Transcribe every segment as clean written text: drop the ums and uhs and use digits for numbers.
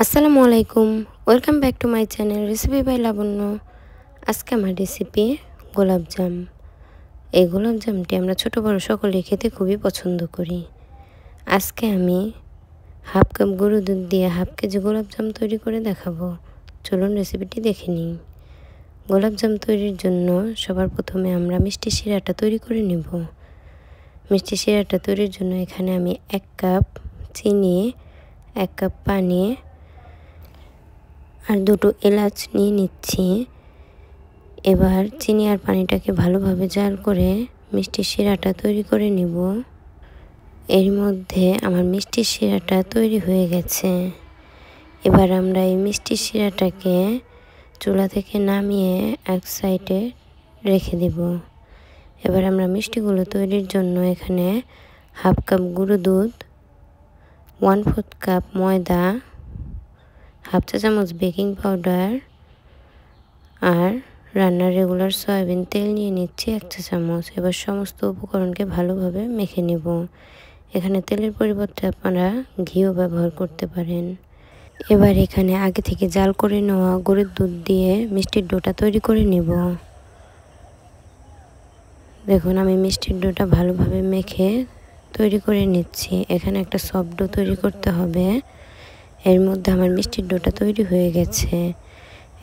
আসসালামু আলাইকুম, welcome back to my channel recipe by Labanya. আজকে আমার রেসিপি গোলাপজাম। এই গোলাপজামটি আমরা ছোট বড় সকলে খেতে খুবই পছন্দ করি। আজকে আমি হাফ কাপ গরুর দুধ দিয়ে হাফ কেজি গোলাপজাম তৈরি করে দেখাবো। চলুন রেসিপিটি দেখে নিই। গোলাপজাম তৈরির জন্য সবার প্রথমে আমরা মিষ্টি শিরাটা তৈরি করে নিব। মিষ্টি শিরাটা তৈরির জন্য এখানে আমি 1 কাপ চিনি, 1 কাপ পানি আর 2টো এলাচ নিয়ে নিচ্ছি। এবার চিনি আর পানিটাকে ভালোভাবে জাল করে মিষ্টি শিরাটা তৈরি করে নিব। এর মধ্যে আমার মিষ্টি শিরাটা তৈরি হয়ে গেছে। এবার আমরা এই মিষ্টি শিরাটাকে চুলা থেকে নামিয়ে এক সাইডে রেখে দেব। এবার আমরা মিষ্টিগুলো তৈরির জন্য এখানে হাফ কাপ গুঁড়ো দুধ, 1/4 কাপ ময়দা, হাফ চা চামচ বেকিং পাউডার আর রান্নার রেগুলার সয়াবিন তেল নিয়ে নিচ্ছি 1 চা চামচ। এবার সমস্ত উপকরণকে ভালোভাবে মেখে নেব। এখানে তেলের পরিবর্তে আপনারা ঘিও ব্যবহার করতে পারেন। এবার এখানে আগে থেকে জাল করে নেওয়া গরুর দুধ দিয়ে মিষ্টির ডোটা তৈরি করে নেব। দেখুন আমি মিষ্টির ডোটা ভালোভাবে মেখে তৈরি করে নিচ্ছি। এখানে একটা সফট ডো তৈরি করতে হবে। এর মধ্যে আমার মিষ্টির ডোটা তৈরি হয়ে গেছে।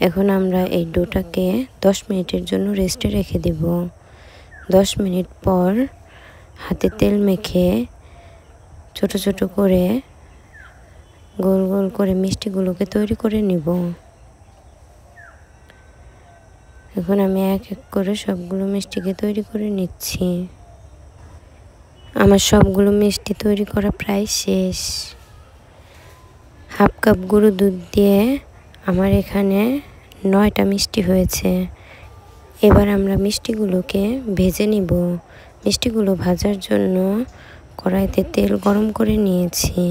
এখন আমরা এই ডোটাকে 10 মিনিটের জন্য রেস্টে রেখে দেব। 10 মিনিট পর হাতে তেল মেখে ছোট ছোট করে গোল গোল করে মিষ্টিগুলোকে তৈরি করে নিব। এখন আমি এক এক করে সবগুলো মিষ্টিকে তৈরি করে নিচ্ছি। আমার সবগুলো মিষ্টি তৈরি করা প্রায় শেষ। হাফ কাপ গরুর দুধ দিয়ে আমার এখানে 9টা মিষ্টি হয়েছে। এবার আমরা মিষ্টিগুলোকে ভেজে নিব। মিষ্টিগুলো ভাজার জন্য কড়াইতে তেল গরম করে নিয়েছি।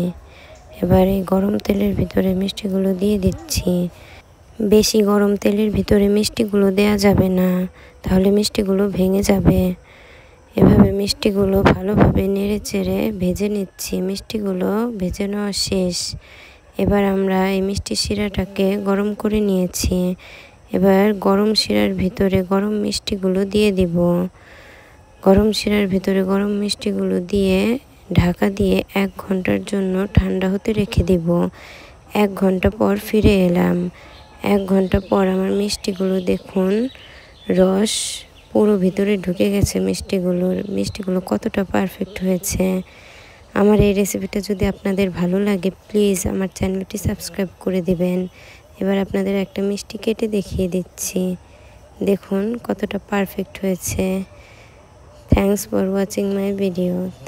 এবার এই গরম তেলের ভিতরে মিষ্টিগুলো দিয়ে দিচ্ছি। বেশি গরম তেলের ভিতরে মিষ্টিগুলো দেয়া যাবে না, তাহলে মিষ্টিগুলো ভেঙে যাবে। এভাবে মিষ্টিগুলো ভালোভাবে নেড়ে চেড়ে ভেজে নিচ্ছি। মিষ্টিগুলো ভেজে নেওয়া শেষ। এবার আমরা এই মিষ্টি শিরাটাকে গরম করে নিয়েছি। এবার গরম শিরার ভিতরে গরম মিষ্টিগুলো দিয়ে দিব। গরম শিরার ভিতরে গরম মিষ্টিগুলো দিয়ে ঢাকা দিয়ে 1 ঘন্টার জন্য ঠান্ডা হতে রেখে দিব। 1 ঘন্টা পর ফিরে এলাম। 1 ঘন্টা পর আমার মিষ্টিগুলো দেখুন, রস পুরো ভিতরে ঢুকে গেছে। মিষ্টিগুলো কতটা পারফেক্ট হয়েছে। আমার এই রেসিপিটা যদি আপনাদের ভালো লাগে প্লিজ আমার চ্যানেলটি সাবস্ক্রাইব করে দিবেন। এবার আপনাদের একটা মিষ্টি কেটে দেখিয়ে দিচ্ছি। দেখুন কতটা পারফেক্ট হয়েছে। Thanks for watching my video.